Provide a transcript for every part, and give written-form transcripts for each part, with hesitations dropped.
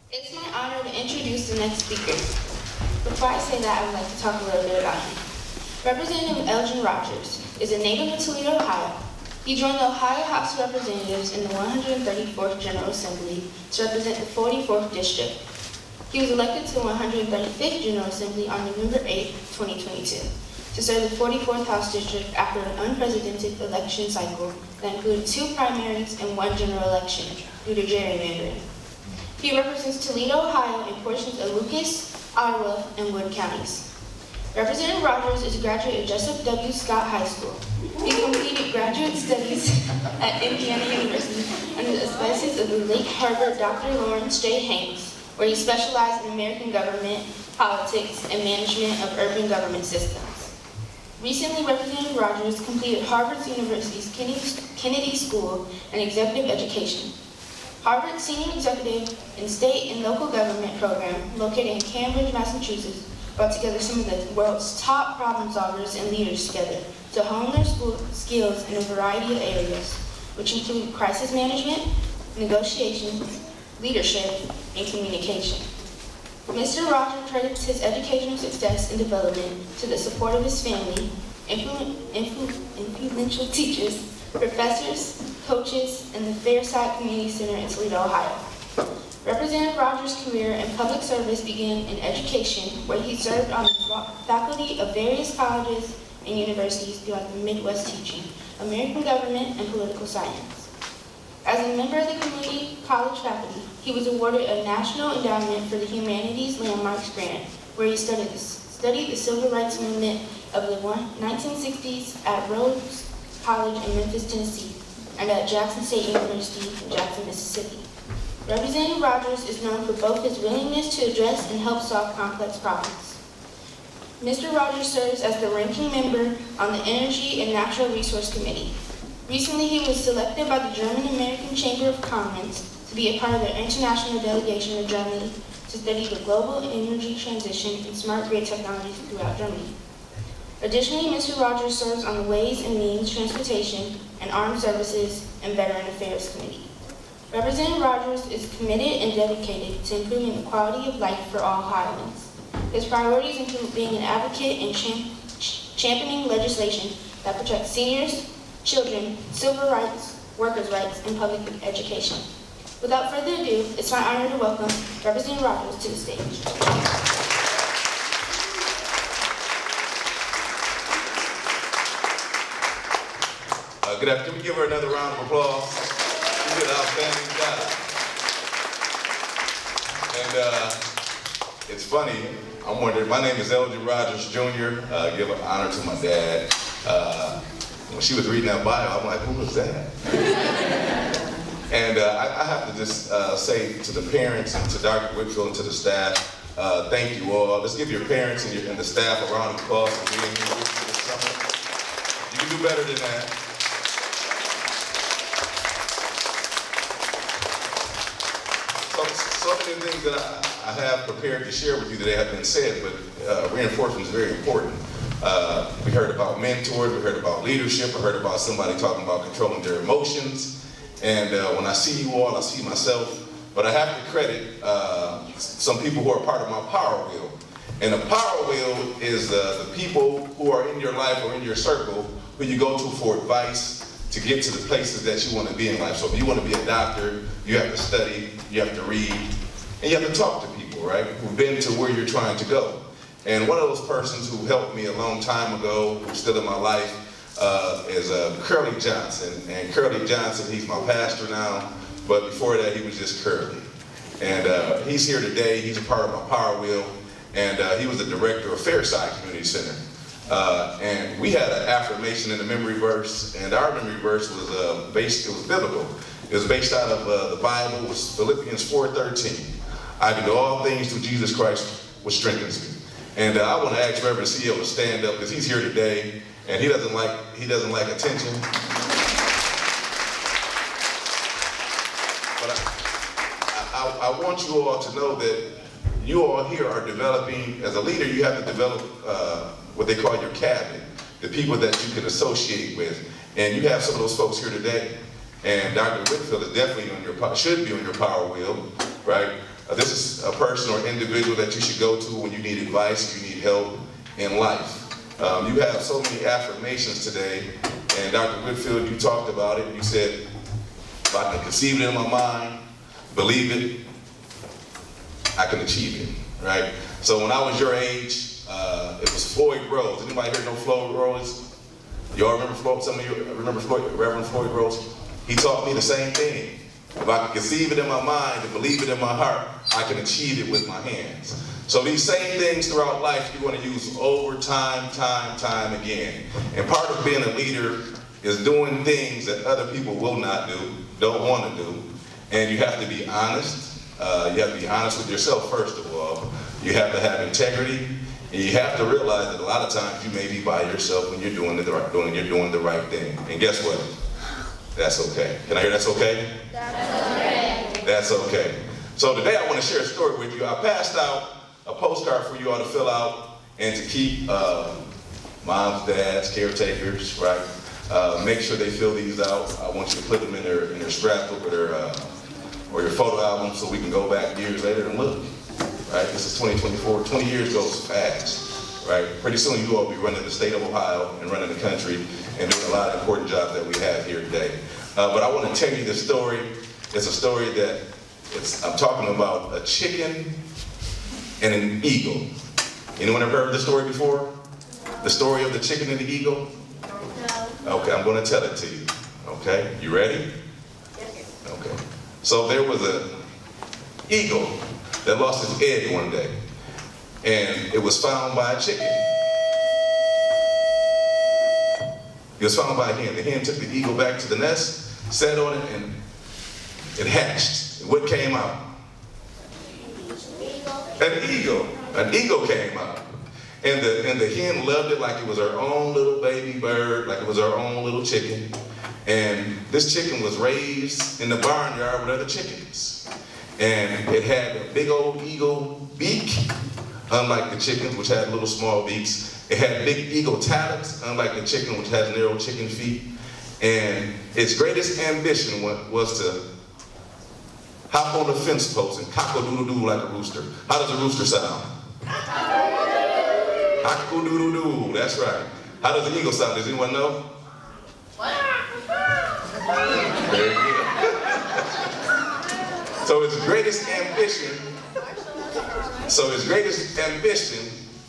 It's my honor to introduce the next speaker. Before I say that, I would like to talk a little bit about him. Representative Elgin Rogers is a native of Toledo, Ohio. He joined the Ohio House of Representatives in the 134th General Assembly to represent the 44th District. He was elected to the 135th General Assembly on November 8, 2022, to serve the 44th House District after an unprecedented election cycle that included 2 primaries and 1 general election due to gerrymandering. He represents Toledo, Ohio, and portions of Lucas, Ottawa, and Wood counties. Representative Rogers is a graduate of Joseph W. Scott High School. He completed graduate studies at Indiana University under the auspices of the late Harvard Dr. Lawrence J. Hanks, where he specialized in American government, politics, and management of urban government systems. Recently, Representative Rogers completed Harvard University's Kennedy School in Executive Education. Harvard's Senior Executive in State and Local Government program, located in Cambridge, Massachusetts, brought together some of the world's top problem solvers and leaders together to hone their skills in a variety of areas, which include crisis management, negotiations, leadership, and communication. Mr. Rogers credits his educational success and development to the support of his family, influential teachers, professors, coaches, and the Fairside Community Center in Toledo, Ohio. Representative Rogers' career in public service began in education, where he served on the faculty of various colleges and universities throughout the Midwest teaching American government and political science. As a member of the community college faculty, he was awarded a National Endowment for the Humanities Landmarks Grant, where he studied the civil rights movement of the 1960s at Rhodes College in Memphis, Tennessee, and at Jackson State University in Jackson, Mississippi. Representative Rogers is known for both his willingness to address and help solve complex problems. Mr. Rogers serves as the ranking member on the Energy and Natural Resource Committee. Recently, he was selected by the German-American Chamber of Commerce to be a part of their international delegation of Germany to study the global energy transition and smart grid technologies throughout Germany. Additionally, Mr. Rogers serves on the Ways and Means, Transportation, and Armed Services and Veteran Affairs Committee. Representative Rogers is committed and dedicated to improving the quality of life for all Ohioans. His priorities include being an advocate and championing legislation that protects seniors, children, civil rights, workers' rights, and public education. Without further ado, it's my honor to welcome Representative Rogers to the stage. Good afternoon. Can we give her another round of applause? She did an outstanding job. And it's funny, I'm wondering, my name is Elgin Rogers Jr. Give an honor to my dad. When she was reading that bio, I'm like, who was that? And I have to just say to the parents and to Dr. Whitfield and to the staff, thank you all. Let's give your parents and the staff a round of applause for being here with you this summer. You can do better than that. So many things that I have prepared to share with you today have been said, but reinforcement is very important. We heard about mentors, we heard about leadership, we heard about somebody talking about controlling their emotions. And when I see you all, I see myself. But I have to credit some people who are part of my power wheel. And the power wheel is the people who are in your life or in your circle who you go to for advice to get to the places that you want to be in life. So if you want to be a doctor, you have to study, you have to read, and you have to talk to people, right, who've been to where you're trying to go. And one of those persons who helped me a long time ago, who's still in my life, is Curly Johnson. And Curly Johnson, he's my pastor now, but before that he was just Curly. And he's here today, he's a part of my power wheel, and he was the director of Fairside Community Center. And we had an affirmation in the memory verse, and our memory verse was it was biblical. It was based out of the Bible. It was Philippians 4:13. I can do all things through Jesus Christ, which strengthens me. And I want to ask Reverend CEO to stand up because he's here today, and he doesn't like attention. But I want you all to know that you all here are developing, as a leader, you have to develop what they call your cabinet, the people that you can associate with. And you have some of those folks here today. And Dr. Whitfield is definitely on your, should be on your power wheel, right? This is a person or individual that you should go to when you need advice, you need help in life. You have so many affirmations today, and Dr. Whitfield, you talked about it. You said, if I can conceive it in my mind, believe it, I can achieve it, right? So when I was your age, it was Floyd Rose. Anybody here know Floyd Rose? Y'all remember Floyd? Some of you remember Floyd, Reverend Floyd Rose? He taught me the same thing. If I can conceive it in my mind and believe it in my heart, I can achieve it with my hands. So these same things throughout life you're going to use over time again. And part of being a leader is doing things that other people will not do, don't want to do. And you have to be honest. You have to be honest with yourself first of all. You have to have integrity. And you have to realize that a lot of times you may be by yourself when you're doing the right thing. And guess what? That's okay. Can I hear that's okay? That's okay. That's okay. So today I want to share a story with you. I passed out a postcard for you all to fill out and to keep moms, dads, caretakers, right? Make sure they fill these out. I want you to put them in their scrapbook or your photo album so we can go back years later and look. Right? This is 2024. 20 years goes fast, right? Pretty soon you all will be running the state of Ohio and running the country and doing a lot of important jobs that we have here today. But I want to tell you this story. It's a story that I'm talking about a chicken and an eagle. Anyone ever heard this story before? The story of the chicken and the eagle? No. Okay, I'm going to tell it to you. Okay, you ready? Yes. Okay. So there was an eagle that lost his egg one day, and it was found by a chicken. It was found by a hen. The hen took the eagle back to the nest, sat on it, and it hatched. And what came out? An eagle. An eagle came out. And the hen loved it like it was her own little baby bird, like it was her own little chicken. And this chicken was raised in the barnyard with other chickens. And it had a big old eagle beak, unlike the chickens, which had little small beaks. It had big eagle talons, unlike the chicken, which has narrow chicken feet. And its greatest ambition was to hop on the fence post and cock-a-doodle-doo like a rooster. How does a rooster sound? Cock-a-doodle-doo, that's right. How does the eagle sound? Does anyone know? Very good. So his greatest ambition,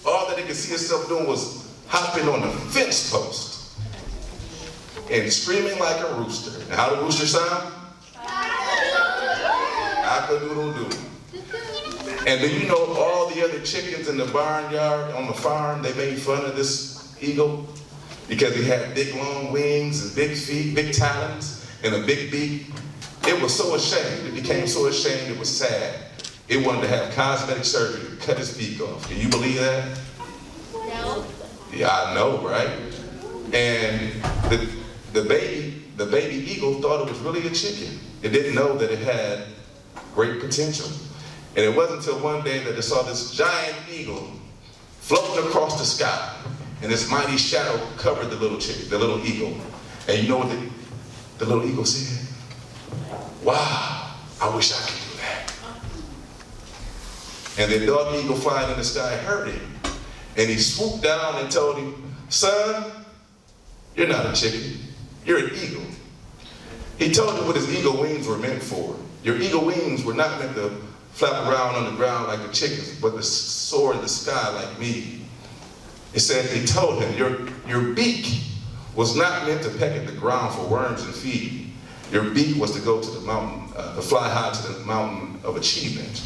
all that he could see himself doing was hopping on the fence post and screaming like a rooster. And how do roosters sound? Cock-a-doodle-doo. And do you know all the other chickens in the barnyard on the farm, they made fun of this eagle because he had big long wings and big feet, big talons, and a big beak. It was so ashamed, it became so ashamed, it was sad. It wanted to have cosmetic surgery to cut his beak off. Can you believe that? No. Yeah, I know, right? And the baby eagle thought it was really a chicken. It didn't know that it had great potential. And it wasn't until one day that it saw this giant eagle floating across the sky, and this mighty shadow covered the little chicken, the little eagle. And you know what the little eagle said? Wow, I wish I could do that. And the dog eagle flying in the sky heard him. And he swooped down and told him, son, you're not a chicken, you're an eagle. He told him what his eagle wings were meant for. Your eagle wings were not meant to flap around on the ground like the chickens, but to soar in the sky like me. It said, he told him, your beak was not meant to peck at the ground for worms and feed. Your beak was to go to the mountain, to fly high to the mountain of achievement.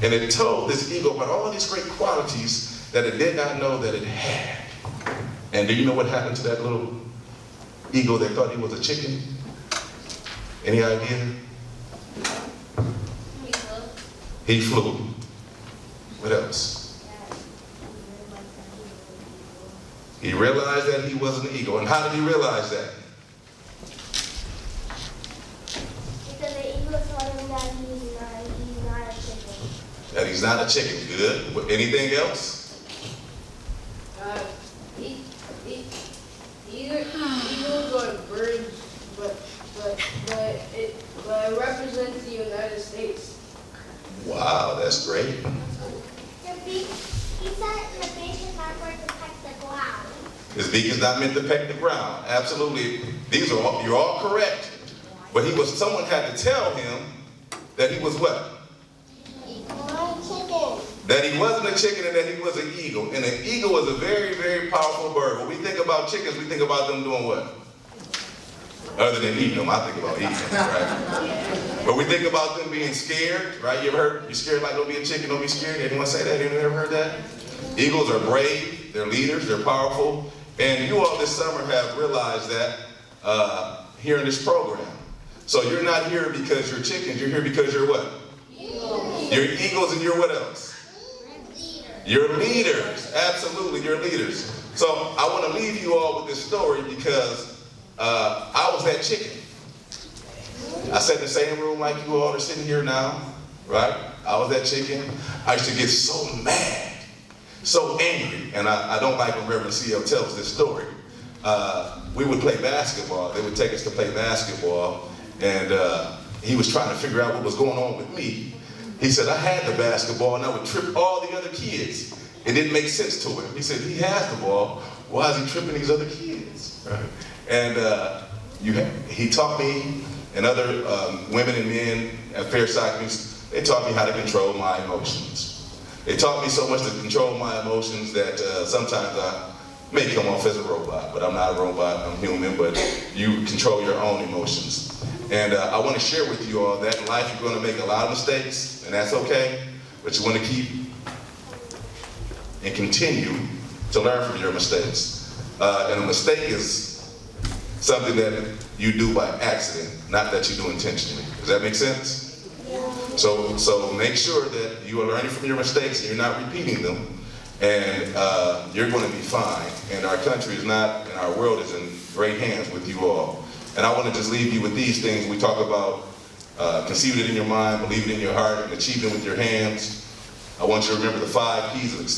And it told this eagle about all these great qualities that it did not know that it had. And do you know what happened to that little eagle that thought he was a chicken? Any idea? He flew. What else? He realized that he was an eagle. And how did he realize that? Because the eagle told him that he's not a chicken. That he's not a chicken. Good. Anything else? Eagles are birds, but it represents the United States. Wow, that's great. He said the beak is not going to peck the ground. His beak is not meant to peck the ground. Absolutely. You're all correct. But someone had to tell him that he was what? Chicken. That he wasn't a chicken and that he was an eagle. And an eagle is a very, very powerful bird. When we think about chickens, we think about them doing what? Other than eating them, I think about eating them, right? But we think about them being scared, right? You ever heard, you're scared like don't be a chicken, don't be scared? Anyone say that? Anyone ever heard that? Eagles are brave, they're leaders, they're powerful. And you all this summer have realized that here in this program. So you're not here because you're chickens, you're here because you're what? Eagles. You're eagles and you're what else? You're leaders, absolutely, you're leaders. So I want to leave you all with this story because I was that chicken. I sat in the same room like you all are sitting here now, right? I was that chicken. I used to get so mad, so angry, and I don't like when Reverend C.L. tells this story. We would play basketball. They would take us to play basketball, and he was trying to figure out what was going on with me. He said, I had the basketball, and I would trip all the other kids. It didn't make sense to him. He said, he has the ball. Why is he tripping these other kids? Right? And he taught me, and other women and men at Fairside Community, they taught me how to control my emotions. They taught me so much to control my emotions that sometimes I may come off as a robot, but I'm not a robot, I'm human, but you control your own emotions. And I want to share with you all that in life you're going to make a lot of mistakes, and that's okay, but you want to keep and continue to learn from your mistakes. And a mistake is something that you do by accident, not that you do intentionally. Does that make sense? Yeah. So make sure that you are learning from your mistakes and you're not repeating them, and you're going to be fine. And our country is not, and our world is in great hands with you all. And I want to just leave you with these things. We talk about conceiving it in your mind, believing it in your heart, and achieving it with your hands. I want you to remember the 5 P's of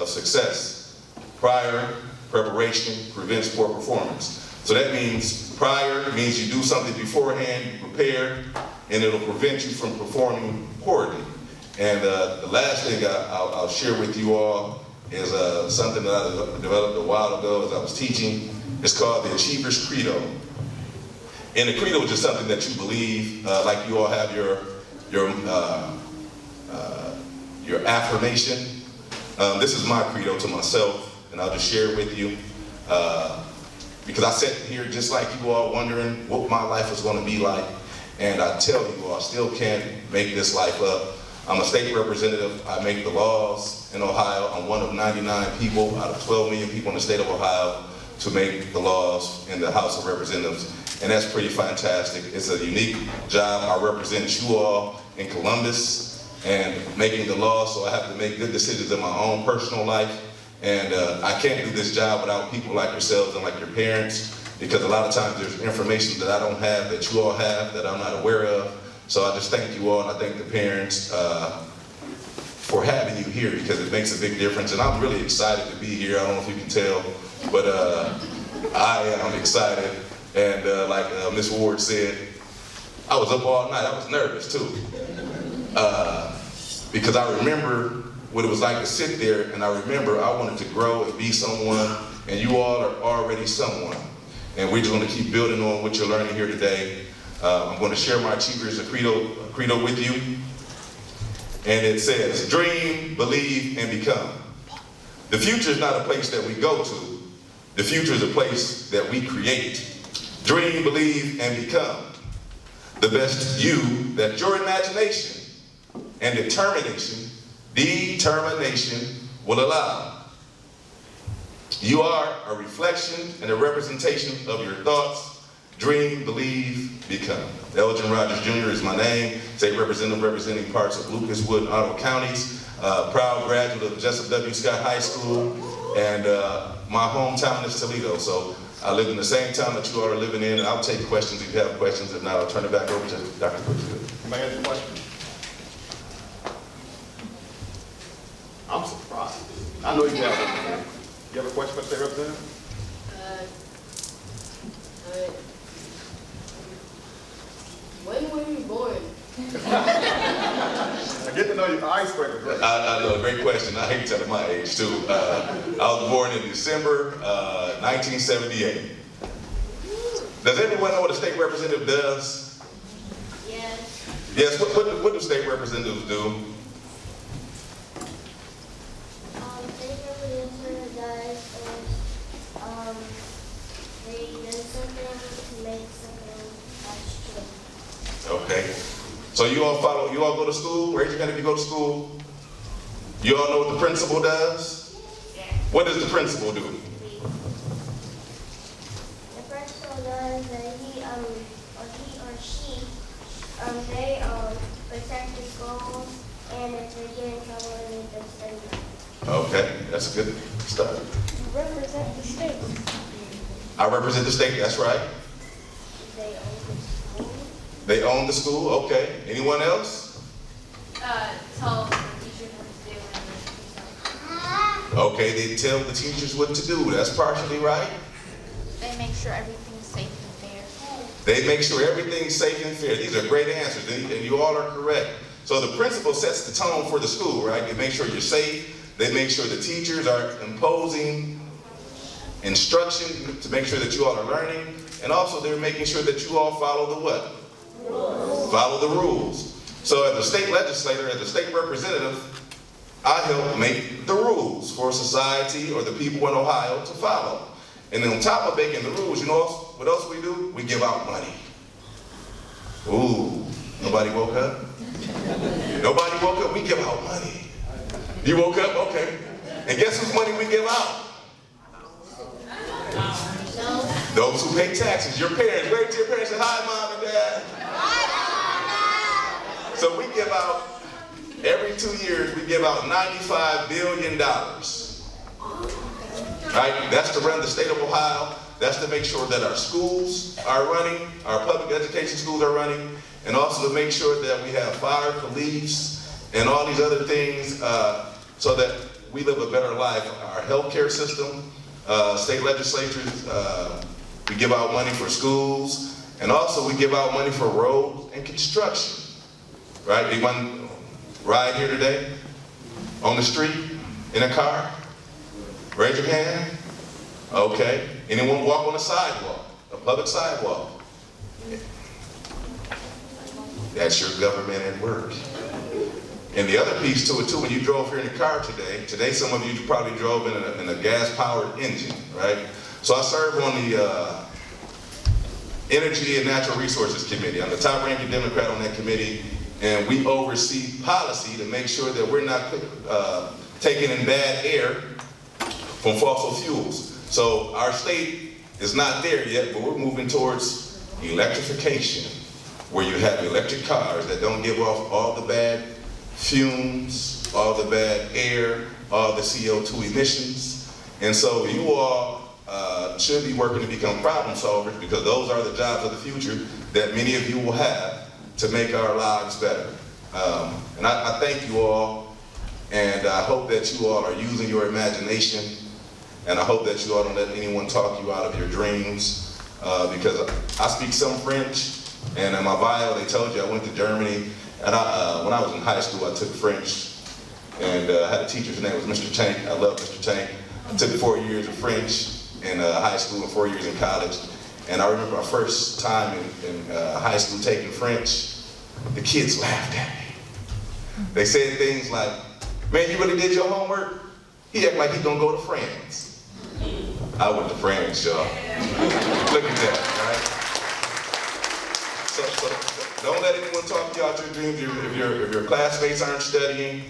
success. Prior, preparation, prevents poor performance. So that means prior means you do something beforehand, you prepare, and it'll prevent you from performing poorly. And the last thing I'll share with you all is something that I developed a while ago as I was teaching. It's called the Achiever's Credo. And the credo is just something that you believe, like you all have your affirmation. This is my credo to myself, and I'll just share it with you. Because I sat here just like you all wondering what my life was going to be like. And I tell you all, I still can't make this life up. I'm a state representative. I make the laws in Ohio. I'm one of 99 people out of 12 million people in the state of Ohio to make the laws in the House of Representatives. And that's pretty fantastic. It's a unique job. I represent you all in Columbus and making the laws, so I have to make good decisions in my own personal life. And I can't do this job without people like yourselves and like your parents, because a lot of times there's information that I don't have that you all have that I'm not aware of. So I just thank you all, and I thank the parents for having you here, because it makes a big difference. And I'm really excited to be here. I don't know if you can tell, but I am excited. And like Ms. Ward said, I was up all night. I was nervous too, because I remember what it was like to sit there, and I remember I wanted to grow and be someone, and you all are already someone. And we're just going to keep building on what you're learning here today. I'm going to share my Achievers credo with you. And it says, dream, believe, and become. The future is not a place that we go to. The future is a place that we create. Dream, believe, and become the best you that your imagination and determination will allow. You are a reflection and a representation of your thoughts. Dream, believe, become. Elgin Rogers Jr. is my name. State representative representing parts of Lucas, Wood, and Ottawa counties. Proud graduate of Jessup W. Scott High School. And my hometown is Toledo. So I live in the same town that you all are living in. And I'll take questions if you have questions. If not, I'll turn it back over to Dr. Brookfield. Anybody have any questions? I'm surprised. I know you have one. You have a question for the state representative? When were you born? A Get to know your icebreaker. Great. I know, great question. I hate telling my age too. I was born in December 1978. Does anyone know what a state representative does? Yes. Yes, what do state representatives do? State representative does is, they do something to make something that's true. Okay. So you all go to school? Raise your hand if you go to school. You all know what the principal does? What does the principal do? The principal does that he or she, they protect the schools, and if they get in trouble, they make them study. Okay, that's good stuff. You represent the state. I represent the state, that's right. They own the school. They own the school, okay. Anyone else? Tell the teacher what to do and do Okay, they tell the teachers what to do. That's partially right. They make sure everything's safe and fair. They make sure everything's safe and fair. These are great answers, and you all are correct. So the principal sets the tone for the school, right? They make sure you're safe. They make sure the teachers are imposing instruction to make sure that you all are learning. And also they're making sure that you all follow the what? Rules. Follow the rules. So as a state legislator, as a state representative, I help make the rules for society or the people in Ohio to follow. And then on top of making the rules, you know what else we do? We give out money. Ooh, nobody woke up? Nobody woke up? We give out money. You woke up? Okay. And guess whose money we give out? Those who pay taxes. Your parents. Wave to your parents and say, hi, Mom and Dad. So we give out, every 2 years, we give out $95 billion. Right? That's to run the state of Ohio. That's to make sure that our schools are running, our public education schools are running, and also to make sure that we have fire, police, and all these other things so that we live a better life. Our healthcare system, state legislatures, we give out money for schools, and also we give out money for roads and construction. Right? Anyone ride here today? On the street? In a car? Raise your hand. Okay. Anyone walk on a sidewalk? A public sidewalk? That's your government at work. And the other piece to it too, when you drove here in the car today some of you probably drove in a gas-powered engine, right? So I serve on the Energy and Natural Resources Committee. I'm the top-ranking Democrat on that committee, and we oversee policy to make sure that we're not taking in bad air from fossil fuels. So our state is not there yet, but we're moving towards electrification, where you have electric cars that don't give off all the bad fumes, all the bad air, all the CO2 emissions. And so you all should be working to become problem solvers, because those are the jobs of the future that many of you will have to make our lives better. And I thank you all, and I hope that you all are using your imagination, and I hope that you all don't let anyone talk you out of your dreams, because I speak some French, and in my bio they told you I went to Germany, and when I was in high school I took French, and I had a teacher, his name was Mr. Tank. I love Mr. Tank. I took 4 years of French in high school and 4 years in college, and I remember my first time in high school taking French. The kids laughed at me. They said things like, man, you really did your homework? He act like he gonna go to France. I went to France, y'all. Look at that, right? So don't let anyone talk you out your dreams. If your classmates aren't studying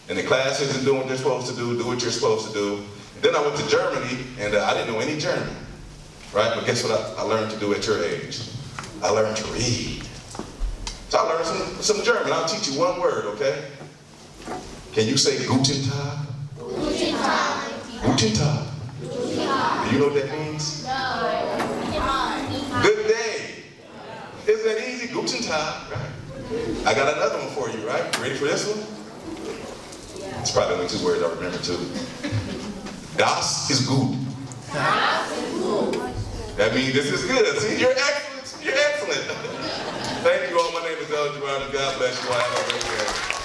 and the class isn't doing what they're supposed to do what you're supposed to do. Then I went to Germany, and I didn't know any German, right? But guess what I learned to do at your age? I learned to read. So I learned some German. I'll teach you one word, okay? Can you say Guten Tag? Guten Tag. Guten Tag. Do you know what that means? No. Good day. Isn't that easy? Guten Tag, right? I got another one for you, right? Ready for this one? It's probably only 2 words I remember too. Das ist gut. That means this is good. See, you're excellent. You're excellent. Thank you all. My name is Elgin. God bless you all. Have a great day.